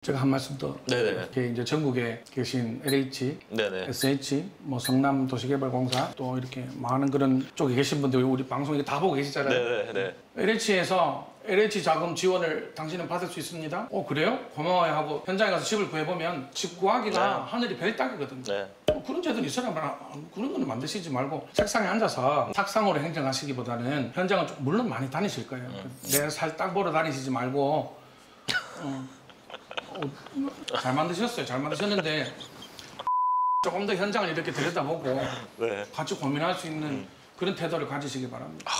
제가 한 말씀 더. 네네. 이렇게 이제 전국에 계신 LH, 네네. SH, 뭐 성남도시개발공사 또 이렇게 많은 그런 쪽에 계신 분들 우리 방송 이게 다 보고 계시잖아요. 네네. LH에서 LH 자금 지원을 당신은 받을 수 있습니다. 그래요? 고마워요 하고 현장에 가서 집을 구해보면 집 구하기가 네. 하늘이 별 따기거든요. 네. 그런 제도는 있어야 그런 거는 만드시지 말고 책상에 앉아서 탁상으로 행정하시기보다는 현장은 물론 많이 다니실 거예요. 내 살 딱 보러 다니시지 말고 잘 만드셨어요. 잘 만드셨는데 조금 더 현장을 이렇게 들여다보고 네. 같이 고민할 수 있는 그런 태도를 가지시기 바랍니다.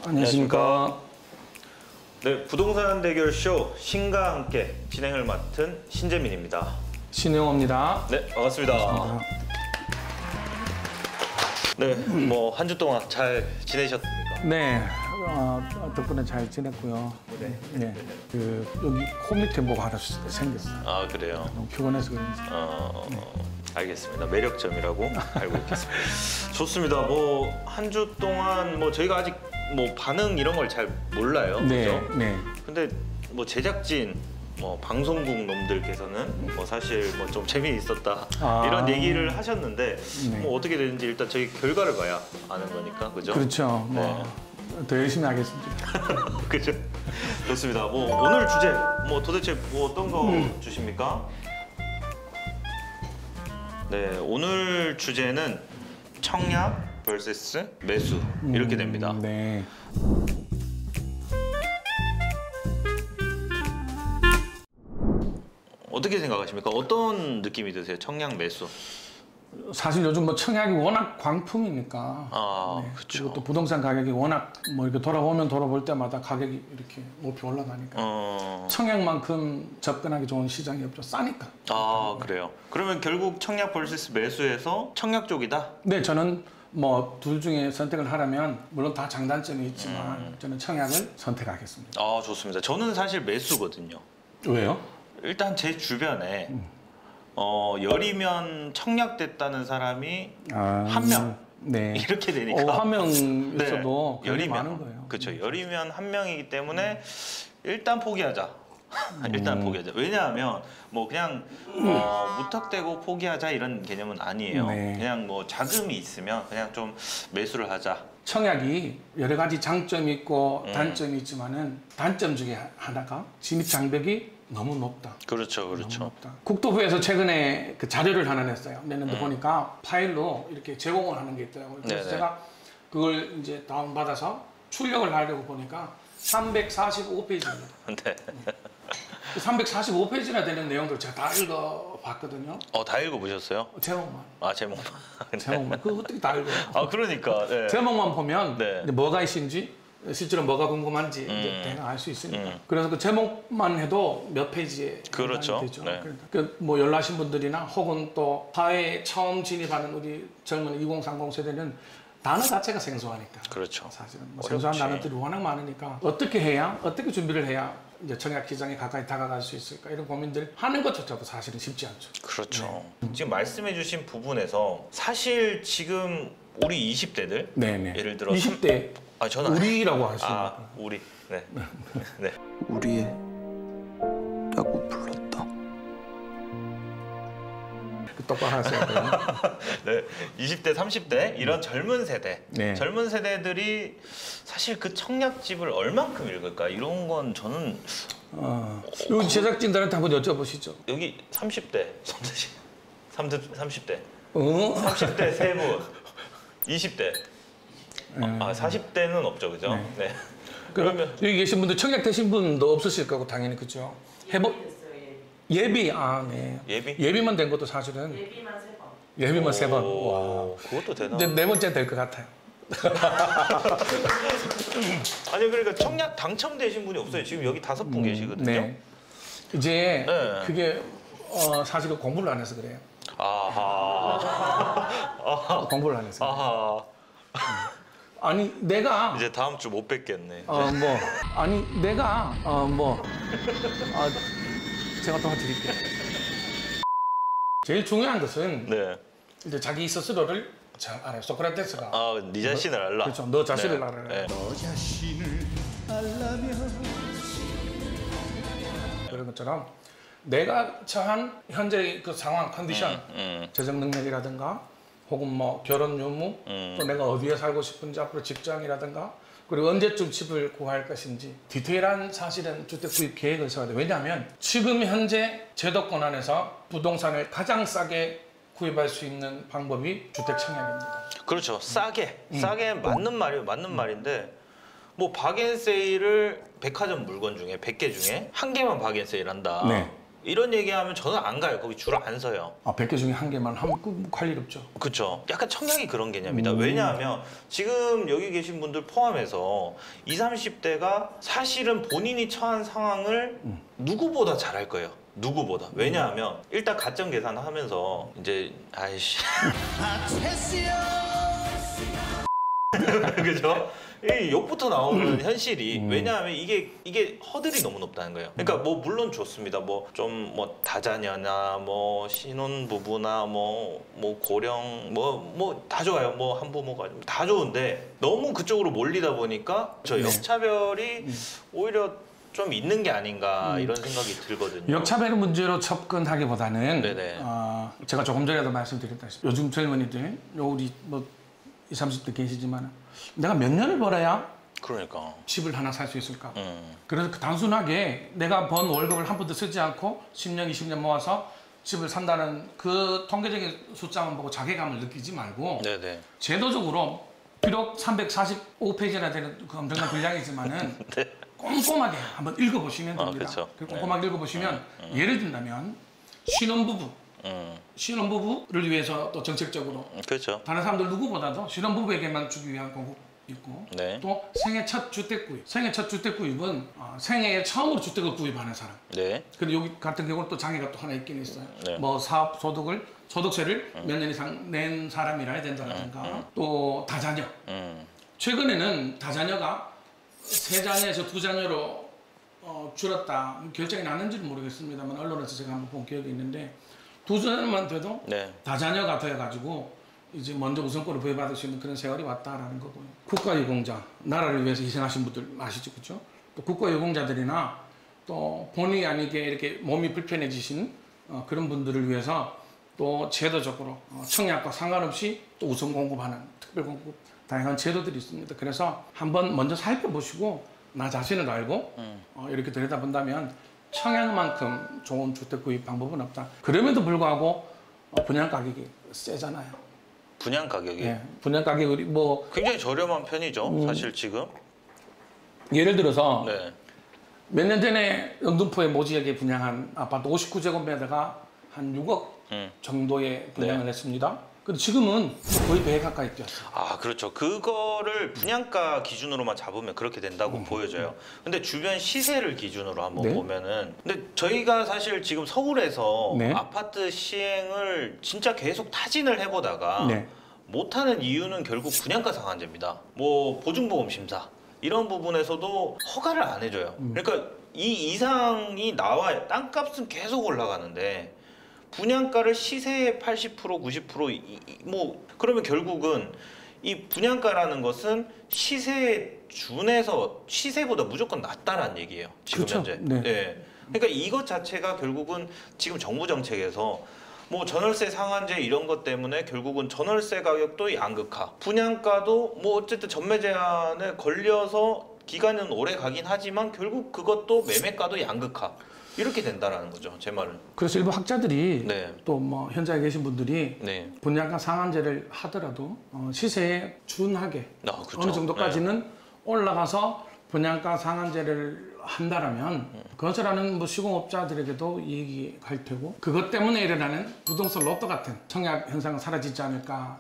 안녕하십니까. 네, 부동산 대결 쇼 신과 함께 진행을 맡은 신재민입니다. 신영호입니다. 네, 반갑습니다. 네, 뭐 한 주 동안 잘 지내셨습니까? 네, 덕분에 잘 지냈고요. 네, 여기 코 밑에 뭐가 하나 생겼어요. 아, 그래요? 너무 피곤해서 그런지. 알겠습니다. 매력점이라고 알고 있겠습니다. 좋습니다. 뭐 한 주 동안 뭐 저희가 아직 뭐 반응 이런 걸 잘 몰라요. 네, 그죠? 네. 근데 뭐 제작진 뭐 방송국 놈들께서는 뭐 사실 뭐 좀 재미있었다 이런 얘기를 하셨는데 네. 뭐 어떻게 되는지 일단 저희 결과를 봐야 아는 거니까, 그죠? 그렇죠. 네. 더 열심히 하겠습니다. 그죠? 좋습니다. 뭐 오늘 주제 뭐 도대체 뭐 어떤 거 주십니까? 네, 오늘 주제는 청약 vs 매수 이렇게 됩니다. 네. 어떻게 생각하십니까? 어떤 느낌이 드세요? 청약 매수? 사실 요즘 뭐 청약이 워낙 광풍이니까. 네. 그렇죠. 그리고 또 부동산 가격이 워낙 뭐 이렇게 돌아볼 때마다 가격이 이렇게 높이 올라가니까. 청약만큼 접근하기 좋은 시장이 없죠. 싸니까. 그래요. 그러면 결국 청약 vs 매수에서 청약 쪽이다? 네, 저는 뭐 둘 중에 선택을 하라면 물론 다 장단점이 있지만 저는 청약을 선택하겠습니다. 좋습니다. 저는 사실 매수거든요. 왜요? 일단 제 주변에 열이면 청약됐다는 사람이 한 명. 네. 이렇게 되니까 한 명 있어도 네, 열이 많은 거예요. 그렇죠. 열이면 한 명이기 때문에 일단 포기하자. 일단 포기하자. 왜냐하면 뭐 그냥 무턱대고 포기하자 이런 개념은 아니에요. 네. 그냥 뭐 자금이 있으면 그냥 좀 매수를 하자. 청약이 여러 가지 장점이 있고 단점이 있지만은 단점 중에 하나가 진입 장벽이 너무 높다. 그렇죠, 너무 높다. 국토부에서 최근에 그 자료를 하나 냈어요. 냈는데 보니까 파일로 이렇게 제공을 하는 게 있더라고요. 그래서 네네. 제가 그걸 이제 다운받아서 출력을 하려고 보니까 345페이지입니다. 네. 345페이지나 되는 내용들 제가 다 읽어봤거든요. 다 읽어보셨어요? 제목만. 제목만. 네. 제목만. 그거 어떻게 다 읽어요? 그러니까. 네. 제목만 보면 네. 이제 뭐가 있는지 실제로 뭐가 궁금한지 이제 대강 알 수 있으니까. 그래서 그 제목만 해도 몇 페이지에 그렇죠. 되죠. 네. 그러니까 뭐 연락하신 분들이나 혹은 또 사회에 처음 진입하는 우리 젊은 2030 세대는 단어 자체가 생소하니까. 그렇죠. 사실은 뭐 생소한 단어들이 워낙 많으니까 어떻게 준비를 해야 이제 청약 시장에 가까이 다가갈 수 있을까 이런 고민들 하는 것조차도 사실은 쉽지 않죠. 그렇죠. 지금 말씀해주신 부분에서 사실 지금 우리 20대들 네네. 예를 들어 20대 저는 우리라고 하시니까. 우리 네. 네. 우리라고 불렀다. 똑바로 하세요. 네. 20대, 30대 이런 젊은 세대, 네. 젊은 세대들이 사실 그 청약집을 얼만큼 읽을까 이런 건 저는 여기 제작진들한테 한번 여쭤보시죠. 여기 30대, 30대, 어? 30대 세 분, 20대, 40대는 없죠, 그죠? 네. 그러면 여기 계신 분들 청약 되신 분도 없으실 거고 당연히 그죠. 예비 네. 예비만 된 것도 사실은 예비만 3번. 예비만 3번. 와. 그것도 되나? 이제 4번째 될 것 같아요. 아니 그러니까 청약 당첨되신 분이 없어요. 지금 여기 5분 계시거든요. 네. 이제 네. 그게 사실은 공부를 안 해서 그래요. 공부를 안 해서. 아니 내가 이제 다음 주 못 뵙겠네. 제가 도와드릴게요. 제일 중요한 것은 네. 이제 자기 스스로를 잘 알아요. 소크라테스가 네 자신을 알라. 그렇죠. 너 자신을 알아라. 네. 그런 것처럼 내가 처한 현재의 그 상황, 컨디션, 재정 능력이라든가 혹은 뭐 결혼 유무, 또 내가 어디에 살고 싶은지 앞으로 직장이라든가 그리고 언제쯤 집을 구할 것인지 디테일한 사실은 주택 구입 계획을 세워야 돼요. 왜냐하면 지금 현재 제도권 안에서 부동산을 가장 싸게 구입할 수 있는 방법이 주택 청약입니다. 그렇죠. 싸게 맞는 말이에요. 맞는 말인데 뭐 박앤세일을 백화점 물건 중에 100개 중에 한 개만 박앤세일한다. 네. 이런 얘기하면 저는 안 가요. 거기 줄 안 서요. 100개 중에 한 개만 하면 할 일 없죠. 그렇죠. 약간 청약이 그런 개념이다. 왜냐하면 지금 여기 계신 분들 포함해서 20, 30대가 사실은 본인이 처한 상황을 누구보다 잘할 거예요. 누구보다. 왜냐하면 일단 가점 계산하면서 이제 아이씨 그죠? 이 욕부터 나오는 현실이 왜냐하면 이게 허들이 너무 높다는 거예요. 그러니까 뭐 물론 좋습니다. 뭐 좀 뭐 다자녀나 뭐 신혼 부부나 뭐 고령 뭐 다 좋아요. 뭐 한부모가 다 좋은데 너무 그쪽으로 몰리다 보니까 저 역차별이 오히려 좀 있는 게 아닌가 이런 생각이 들거든요. 역차별 문제로 접근하기보다는 네네. 제가 조금 전에도 말씀드렸다시피 요즘 젊은이들 우리 뭐 20, 30대 계시지만 내가 몇 년을 벌어야 그러니까 집을 하나 살 수 있을까? 그래서 단순하게 내가 번 월급을 한 푼도 쓰지 않고 10년, 20년 모아서 집을 산다는 그 통계적인 숫자만 보고 자괴감을 느끼지 말고 네네. 제도적으로 비록 345페이지나 되는 그 엄청난 분량이지만은 네. 꼼꼼하게 한번 읽어보시면 됩니다. 그렇죠. 그리고 꼼꼼하게 읽어보시면 예를 든다면 신혼부부를 위해서 또 정책적으로 그렇죠. 다른 사람들 누구보다도 신혼부부에게만 주기 위한 공급 있고 네. 또 생애 첫 주택 구입. 생애 첫 주택 구입은 생애에 처음으로 주택을 구입하는 사람. 네. 근데 여기 같은 경우는 또 장애가 또 하나 있긴 있어요. 네. 뭐 사업 소득세를 몇 년 이상 낸 사람이라 된다든가 또 다자녀. 최근에는 다자녀가 3자녀에서 2자녀로 줄었다. 결정이 났는지는 모르겠습니다만 언론에서 제가 한번 본 기억이 있는데 2자녀만 돼도 네. 다자녀가 돼가지고 이제 먼저 우선권을 부여받을 수 있는 그런 세월이 왔다라는 거고요. 국가유공자, 나라를 위해서 희생하신 분들 아시죠, 그렇죠? 또 국가유공자들이나 또 본의 아니게 이렇게 몸이 불편해지신 그런 분들을 위해서 또 제도적으로 청약과 상관없이 또 우선 공급하는 특별 공급 다양한 제도들이 있습니다. 그래서 한번 먼저 살펴보시고 나 자신을 알고 이렇게 들여다본다면 청약만큼 좋은 주택 구입 방법은 없다. 그럼에도 불구하고 분양 가격이 세잖아요. 분양 가격이 예, 분양 가격이 뭐 굉장히 저렴한 편이죠. 사실 지금. 예를 들어서 네. 몇 년 전에 영등포의 모지역에 분양한 아파트 59제곱미터가 한 6억 정도의 분양을 했습니다. 근데 지금은 거의 배에 가까이 뛰었어요. 아, 그렇죠. 그거를 분양가 기준으로만 잡으면 그렇게 된다고 보여져요. 근데 주변 시세를 기준으로 한번 네. 보면은 근데 저희가 사실 지금 서울에서 네. 아파트 시행을 진짜 계속 타진을 해보다가 네. 못하는 이유는 결국 분양가 상한제입니다. 뭐 보증보험 심사 이런 부분에서도 허가를 안 해줘요. 그러니까 이 이상이 나와요. 땅값은 계속 올라가는데 분양가를 시세의 80% 90% 뭐 그러면 결국은 이 분양가라는 것은 시세에 준해서 시세보다 무조건 낮다라는 얘기예요. 지금 그렇죠. 현재. 네. 네. 그러니까 이것 자체가 결국은 지금 정부 정책에서 뭐 전월세 상한제 이런 것 때문에 결국은 전월세 가격도 양극화, 분양가도 뭐 어쨌든 전매 제한에 걸려서 기간은 오래 가긴 하지만 결국 그것도 매매가도 양극화. 이렇게 된다라는 거죠, 제 말은. 그래서 일부 학자들이 네. 또 뭐 현장에 계신 분들이 네. 분양가 상한제를 하더라도 시세에 준하게 그렇죠. 어느 정도까지는 올라가서 분양가 상한제를 한다라면 건설하는 뭐 시공업자들에게도 이익이 갈 테고 그것 때문에 일어나는 부동산 로또 같은 청약 현상은 사라지지 않을까.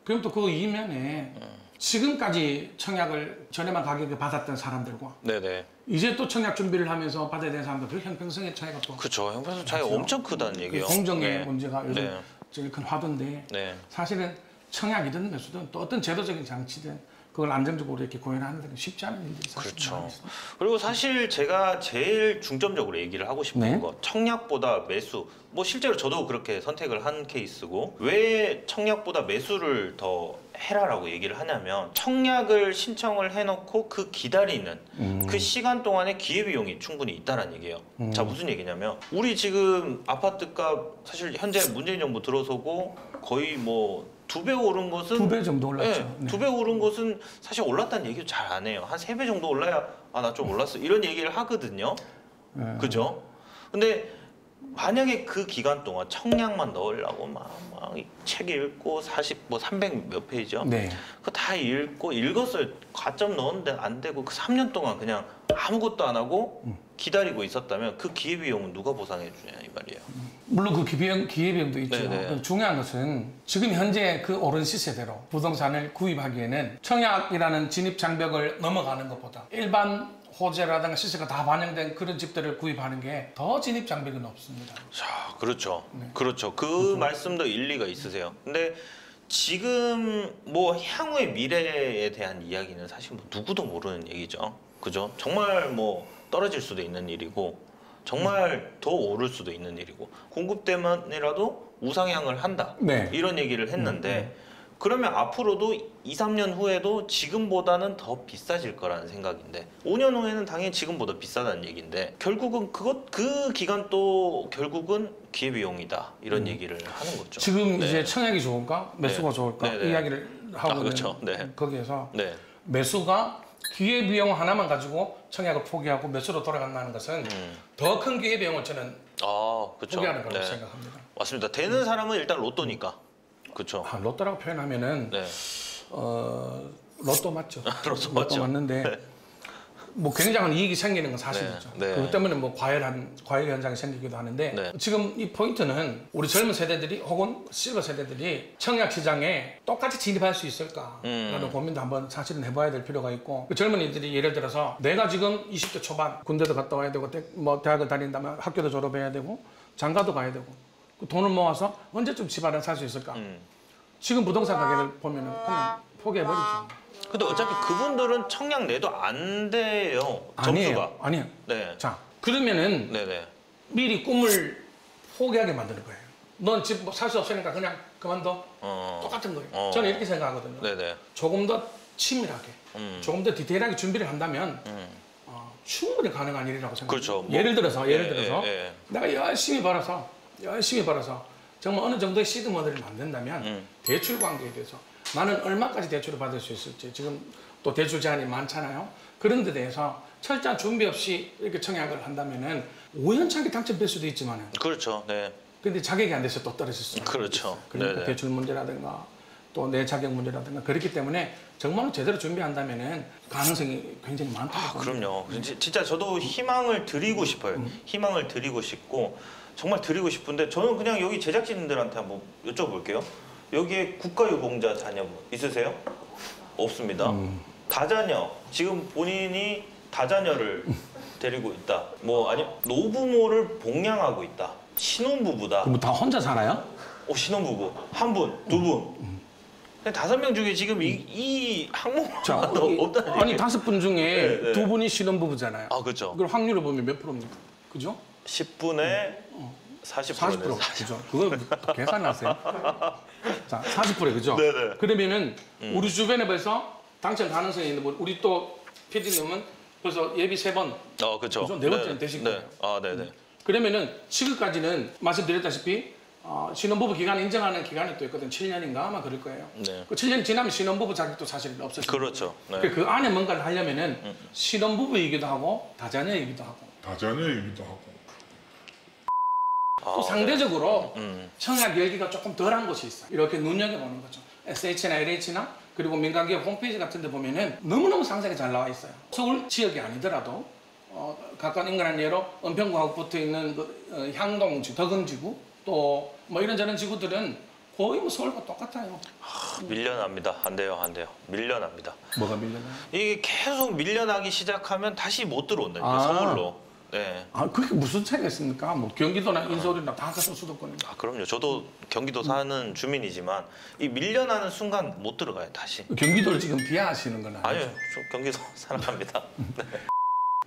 그럼 또 그 이면에 지금까지 청약을 저렴한 가격에 받았던 사람들과 네네. 이제 또 청약 준비를 하면서 받아야 되는 사람들 그 형평성의 차이가 또 그렇죠. 형평성 차이가 엄청 크다는 얘기예요. 공정의 네. 문제가 요즘 네. 제일 큰 화두인데 네. 사실은 청약이든 매수든 또 어떤 제도적인 장치든 그걸 안정적으로 이렇게 고연하는 데는 쉽지 않은 일들이 사실 그렇죠. 많이 있습니다. 그리고 사실 제가 제일 중점적으로 얘기를 하고 싶은 네. 거 청약보다 매수. 뭐 실제로 저도 그렇게 선택을 한 케이스고 왜 청약보다 매수를 더 해라라고 얘기를 하냐면 청약을 신청을 해놓고 그 기다리는 그 시간 동안에 기회비용이 충분히 있다는 얘기예요. 자, 무슨 얘기냐면 우리 지금 아파트값 사실 현재 문재인 정부 들어서고 거의 뭐 2배 오른 것은 2배 정도 올랐죠. 네, 2배 오른 것은 사실 올랐다는 얘기도 잘 안 해요. 한 3배 정도 올라야 아, 나 좀 올랐어 이런 얘기를 하거든요. 그죠? 근데 만약에 그 기간 동안 청약만 넣으려고 막 책 읽고 300 몇 페이지요? 네. 그거 다 읽고 읽었어요. 가점 넣었는데 안 되고 그 3년 동안 그냥 아무것도 안 하고 기다리고 있었다면 그 기회비용은 누가 보상해 주냐 이 말이에요. 물론 그 기회비용도 있죠. 네네. 중요한 것은 지금 현재 그 오른 시세대로 부동산을 구입하기에는 청약이라는 진입 장벽을 넘어가는 것보다 일반 호재라든가 시세가 다 반영된 그런 집들을 구입하는 게 더 진입 장벽이 높습니다. 자, 그렇죠. 네. 그렇죠. 그 말씀도 일리가 있으세요. 근데 지금 뭐 향후의 미래에 대한 이야기는 사실 뭐 누구도 모르는 얘기죠. 그죠? 정말 뭐 떨어질 수도 있는 일이고 정말 더 오를 수도 있는 일이고 공급 때문이라도 우상향을 한다. 네. 이런 얘기를 했는데 그러면 앞으로도 2, 3년 후에도 지금보다는 더 비싸질 거라는 생각인데 5년 후에는 당연히 지금보다 비싸다는 얘기인데 결국은 그 기간 또 결국은 기회비용이다 이런 얘기를 하는 거죠. 지금 네. 이제 청약이 좋을까 매수가 네. 좋을까 네, 네. 이야기를 하고 있는 그렇죠. 네. 거기에서 네. 매수가 기회비용 하나만 가지고 청약을 포기하고 매수로 돌아간다는 것은 더 큰 기회비용을 저는 아, 그렇죠. 포기하는 거라고 네. 생각합니다. 맞습니다. 되는 사람은 일단 로또니까. 그렇죠. 로또라고 표현하면은 네. 로또 맞죠. 로또 맞죠. 맞는데 네. 뭐 굉장한 이익이 생기는 건 사실이죠. 네. 네. 그것 때문에 뭐 과열 현상이 생기기도 하는데 네. 지금 이 포인트는 우리 젊은 세대들이 혹은 실버 세대들이 청약 시장에 똑같이 진입할 수 있을까라는 고민도 한번 사실은 해봐야 될 필요가 있고 그 젊은이들이 예를 들어서 내가 지금 20대 초반 군대도 갔다 와야 되고 뭐 대학을 다닌다면 학교도 졸업해야 되고 장가도 가야 되고 그 돈을 모아서 언제쯤 집안을 살 수 있을까? 지금 부동산 가격을 보면은 그냥 포기해버리죠. 근데 어차피 그분들은 청약 내도 안 돼요. 점수가. 아니에요. 네. 자, 그러면은 네네. 미리 꿈을 포기하게 만드는 거예요. 넌 집 살 수 없으니까 그냥 그만둬. 똑같은 거예요. 저는 이렇게 생각하거든요. 네네. 조금 더 치밀하게, 조금 더 디테일하게 준비를 한다면 충분히 가능한 일이라고 생각해요. 그렇죠. 뭐, 예를 들어서 예. 내가 열심히 벌어서 정말 어느 정도의 시드 모델을 만든다면 대출 관계에 대해서 나는 얼마까지 대출을 받을 수 있을지 지금 또 대출 제한이 많잖아요. 그런 데 대해서 철저한 준비 없이 이렇게 청약을 한다면은 우연찮게 당첨될 수도 있지만은 그렇죠. 네. 근데 자격이 안 돼서 또 떨어질 수 있어요. 그렇죠. 그러니까 네네. 대출 문제라든가 또 내 자격 문제라든가 그렇기 때문에 정말로 제대로 준비한다면은 가능성이 굉장히 많다고 봅니다. 그럼요. 진짜 저도 희망을 드리고 싶어요. 희망을 드리고 싶고 정말 드리고 싶은데 저는 그냥 여기 제작진들한테 한번 여쭤볼게요. 여기에 국가유공자 자녀분 있으세요? 없습니다. 다자녀 지금 본인이 다자녀를 데리고 있다. 뭐 아니 노부모를 복양하고 있다. 신혼부부다. 그럼 다 혼자 살아요? 신혼부부 한 분, 두 분. 5명 중에 지금 이 항목만 자, 없다는 아니 얘기예요. 5분 중에 네. 2분이 신혼부부잖아요. 아, 그렇죠. 그걸 확률을 보면 몇 프로입니까? 그죠? 10분에 40%. 40%. 그죠? 그걸 계산하세요. 자, 40%, 그죠? 네네. 그러면은 우리 주변에 벌써 당첨 가능성이 있는 분, 우리 또 PD님은 벌써 예비 3번, 그렇죠. 그죠? 네 번째는 되실 네. 거예요. 아, 네네. 그러면은 지금까지는 말씀드렸다시피 신혼부부 기간 인정하는 기간이 또 있거든. 7년인가 아마 그럴 거예요. 네. 그 7년 지나면 신혼부부 자격도 사실 없어지죠. 그렇죠. 네. 그 안에 뭔가를 하려면은 신혼부부이기도 하고 다자녀이기도 하고 다자녀이기도 하고. 또 상대적으로 네. 청약 열기가 조금 덜한 곳이 있어요. 이렇게 눈여겨보는 거죠. SH나 LH나 그리고 민간기업 홈페이지 같은 데 보면은 너무너무 상세하게 잘 나와 있어요. 서울 지역이 아니더라도 가까운 인근한 예로 은평구하고 붙어있는 그, 향동지구, 덕은지구 또 뭐 이런저런 지구들은 거의 뭐 서울과 똑같아요. 밀려납니다. 안 돼요. 밀려납니다. 뭐가 밀려나요? 이게 계속 밀려나기 시작하면 다시 못 들어온다니까 서울로. 네. 그게 무슨 차이가 있습니까? 뭐 경기도나 인서울이나 다 같은 수도권입니다. 그럼요. 저도 경기도 사는 주민이지만 이 밀려나는 순간 못 들어가요. 다시. 경기도를 지금 비하하시는 건 아니죠? 아니요. 저 경기도 사랑합니다. 네.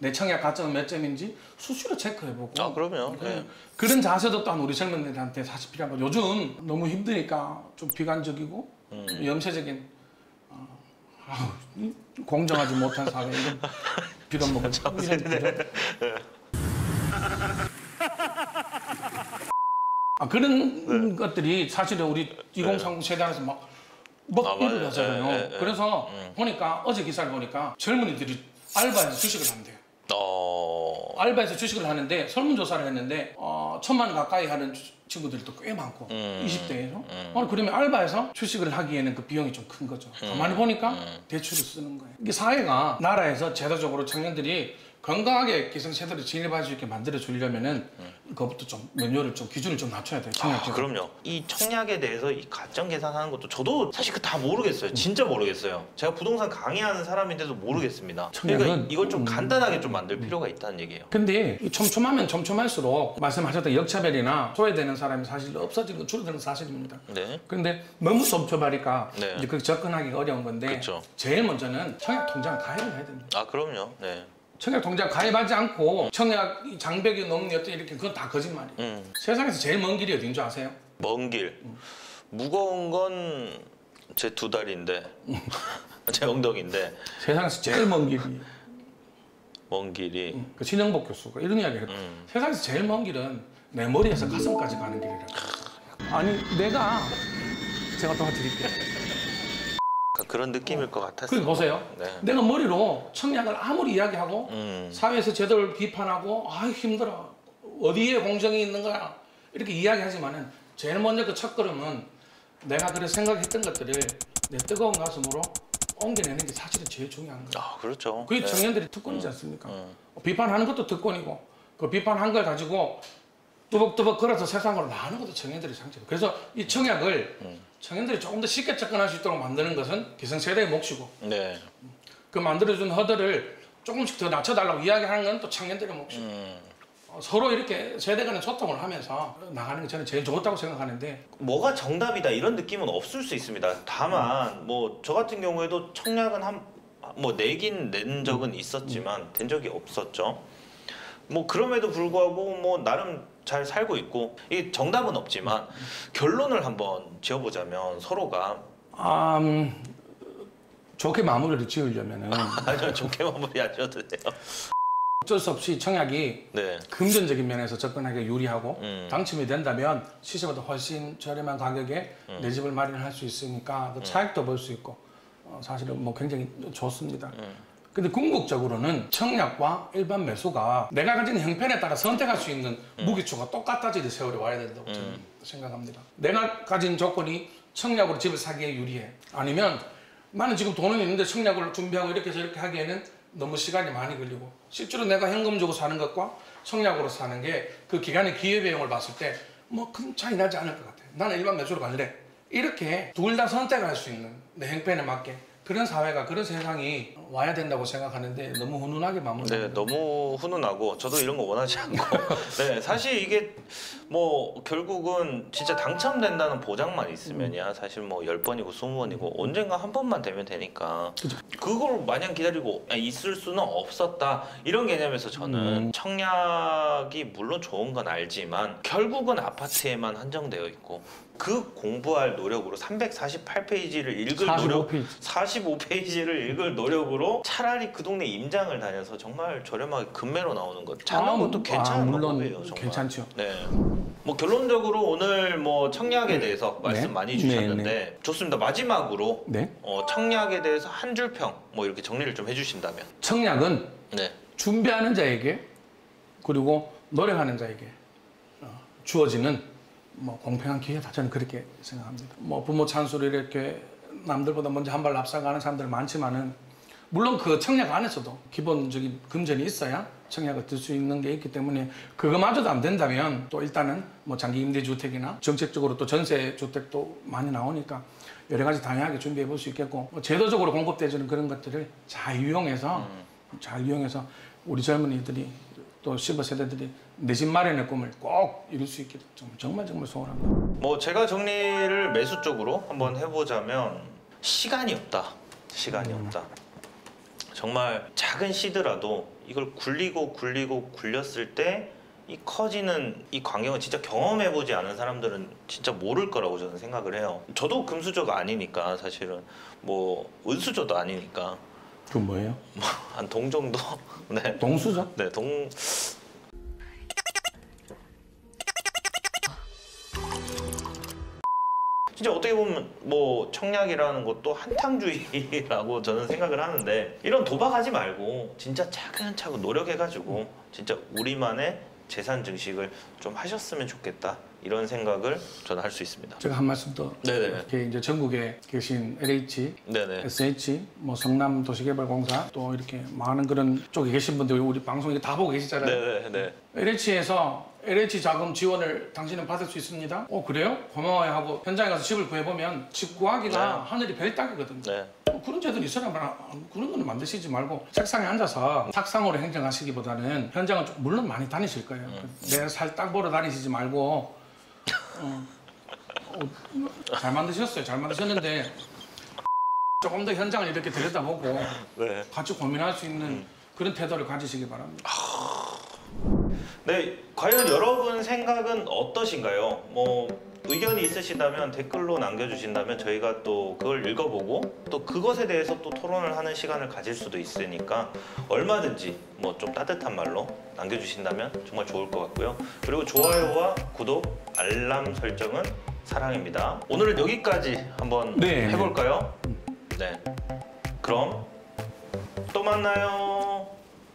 내 청약 가점은 몇 점인지 수시로 체크해보고 그럼요. 네. 그런 자세도 또한 우리 젊은이들한테 사실 필요한 거. 요즘 너무 힘드니까 좀 비관적이고 염세적인 공정하지 못한 사회 이런 빌어먹은 이런 그런 것들이 사실은 우리 2030 세대에서 막 일을 하잖아요. 그래서 보니까 어제 기사를 보니까 젊은이들이 알바해서 주식을 한대요. 알바해서 주식을 하는데 설문조사를 했는데 1,000만 가까이 하는 친구들도 꽤 많고 20대에서 그러면 알바해서 주식을 하기에는 그 비용이 좀 큰 거죠. 가만히 보니까 대출을 쓰는 거예요. 이게 사회가 나라에서 제도적으로 청년들이 건강하게 기성세대로 진입할 수 있게 만들어 주려면은 그것부터 좀 면요를 좀 기준을 좀 낮춰야 돼요. 그럼요. 이 청약에 대해서 이 가점 계산하는 것도 저도 사실 그 다 모르겠어요. 진짜 모르겠어요. 제가 부동산 강의하는 사람인데도 모르겠습니다. 그러니까 이걸 좀 간단하게 좀 만들 필요가 있다는 얘기예요. 근데 이 촘촘하면 촘촘할수록 말씀하셨던 역차별이나 소외되는 사람이 사실 없어지는 거 줄어드는 건 사실입니다. 네. 근데 너무 촘촘하니까 네. 이제 그게 접근하기가 어려운 건데 그렇죠. 제일 먼저는 청약 통장 가입을 해야 됩니다. 그럼요. 네. 청약 통장 가입하지 않고 청약 장벽이 넘는 어떤 이렇게 그건 다 거짓말이에요. 세상에서 제일 먼 길이 어딘 줄 아세요? 먼 길. 무거운 건 제 2다리인데 제 엉덩이인데 세상에서 제일 먼 길이 먼 길이 그 신영복 교수가 이런 이야기를 했고 세상에서 제일 먼 길은 내 머리에서 가슴까지 가는 길이라고. 아니 제가 도와드릴게요. 그런 느낌일 것 같았어요. 그리고 보세요. 네. 내가 머리로 청약을 아무리 이야기하고 사회에서 제도를 비판하고 힘들어 어디에 공정이 있는 거야 이렇게 이야기하지만은 제일 먼저 그 첫걸음은 내가 그래 생각했던 것들을 내 뜨거운 가슴으로 옮겨내는 게 사실은 제일 중요한 거예요. 그렇죠. 그게 청년들이 특권이지 않습니까? 비판하는 것도 특권이고 그 비판한 걸 가지고 뚜벅뚜벅 걸어서 세상으로 나가는 것도 청년들의 장점이에요. 그래서 이 청약을 청년들이 조금 더 쉽게 접근할 수 있도록 만드는 것은 기성세대의 몫이고 네. 그 만들어준 허들을 조금씩 더 낮춰달라고 이야기하는 건 또 청년들의 몫이고 서로 이렇게 세대 간의 소통을 하면서 나가는 게 저는 제일 좋다고 생각하는데 뭐가 정답이다 이런 느낌은 없을 수 있습니다. 다만 뭐 저 같은 경우에도 청약은 내긴 낸 적은 있었지만 된 적이 없었죠. 뭐 그럼에도 불구하고 뭐 나름 잘 살고 있고 이게 정답은 없지만 결론을 한번 지어보자면 서로가 좋게 마무리를 지으려면은 좋게 마무리 안 지어도 돼요. 어쩔 수 없이 청약이 네. 금전적인 면에서 접근하기 유리하고 당첨이 된다면 시세보다 훨씬 저렴한 가격에 내 집을 마련할 수 있으니까 그 차익도 볼 수 있고 사실은 뭐 굉장히 좋습니다. 근데 궁극적으로는 청약과 일반 매수가 내가 가진 형편에 따라 선택할 수 있는 무기초가 똑같아지는 세월이 와야 된다고 저는 생각합니다. 내가 가진 조건이 청약으로 집을 사기에 유리해. 아니면 나는 지금 돈은 있는데 청약을 준비하고 이렇게 저렇게 하기에는 너무 시간이 많이 걸리고 실제로 내가 현금 주고 사는 것과 청약으로 사는 게 그 기간의 기회비용을 봤을 때 뭐 큰 차이 나지 않을 것 같아요. 나는 일반 매수로 갈래. 이렇게 둘 다 선택할 수 있는 내 형편에 맞게 그런 사회가 그런 세상이 와야 된다고 생각하는데 너무 훈훈하게 마무리합니다. 네, 너무 훈훈하고 저도 이런 거 원하지 않고 네, 사실 이게 뭐 결국은 진짜 당첨된다는 보장만 있으면야 사실 뭐 10번이고 20번이고 언젠가 한 번만 되면 되니까 그걸 마냥 기다리고 있을 수는 없었다 이런 개념에서 저는 청약이 물론 좋은 건 알지만 결국은 아파트에만 한정되어 있고 그 공부할 노력으로 348페이지를 읽을 45페이지를 읽을 노력으로 차라리 그 동네 임장을 다녀서 정말 저렴하게 금매로 나오는 것 찾는 것도 괜찮은 방법이에요. 정말. 괜찮죠. 네. 뭐 결론적으로 오늘 뭐 청약에 대해서 말씀 많이 주셨는데 좋습니다. 마지막으로 청약에 대해서 한 줄 평 뭐 이렇게 정리를 좀 해주신다면. 청약은 준비하는 자에게 그리고 노력하는 자에게 주어지는 뭐 공평한 기회다 저는 그렇게 생각합니다. 뭐 부모 찬스로 이렇게 남들보다 먼저 한 발 앞서가는 사람들 많지만은 물론 그 청약 안에서도 기본적인 금전이 있어야 청약을 들 수 있는 게 있기 때문에 그거마저도 안 된다면 또 일단은 뭐 장기 임대 주택이나 정책적으로 또 전세 주택도 많이 나오니까 여러 가지 다양하게 준비해 볼 수 있겠고 뭐 제도적으로 공급되어주는 그런 것들을 잘 이용해서 우리 젊은이들이 또 실버 세대들이 내 집 마련의 꿈을 꼭 이룰 수 있게 정말 소원합니다. 뭐 제가 정리를 매수 쪽으로 한번 해보자면 시간이 없다. 정말 작은 씨드라도 이걸 굴렸을 때 이 커지는 이 광경을 진짜 경험해보지 않은 사람들은 진짜 모를 거라고 저는 생각을 해요. 저도 금수저가 아니니까 사실은 뭐 은수저도 아니니까 그 뭐예요? 한 동 정도. 네. 동수저? 네, 동. 진짜 어떻게 보면 뭐 청약이라는 것도 한탕주의라고 저는 생각을 하는데 이런 도박하지 말고 진짜 차근차근 노력해가지고 진짜 우리만의 재산 증식을 좀 하셨으면 좋겠다 이런 생각을 저는 할 수 있습니다. 제가 한 말씀 더. 네네. 이렇게 이제 전국에 계신 LH, 네네. SH, 뭐 성남도시개발공사 또 이렇게 많은 그런 쪽에 계신 분들 우리 방송 이거 다 보고 계시잖아요. 네네. LH에서 LH 자금 지원을 당신은 받을 수 있습니다. 그래요? 고마워요 하고 현장에 가서 집을 구해보면 집 구하기가 하늘이 별 따기거든요. 네. 그런 제도는 있어야 그런 거는 만드시지 말고 책상에 앉아서 탁상으로 행정하시기보다는 현장은 물론 많이 다니실 거예요. 내 살 딱 보러 다니시지 말고 잘 만드셨어요. 잘 만드셨는데 조금 더 현장을 이렇게 들여다보고 네. 같이 고민할 수 있는 그런 태도를 가지시기 바랍니다. 네, 과연 여러분 생각은 어떠신가요? 뭐 의견이 있으시다면 댓글로 남겨주신다면 저희가 또 그걸 읽어보고 또 그것에 대해서 또 토론을 하는 시간을 가질 수도 있으니까 얼마든지 뭐 좀 따뜻한 말로 남겨주신다면 정말 좋을 것 같고요. 그리고 좋아요와 구독, 알람 설정은 사랑입니다. 오늘은 여기까지 한번 해볼까요? 네. 그럼 또 만나요.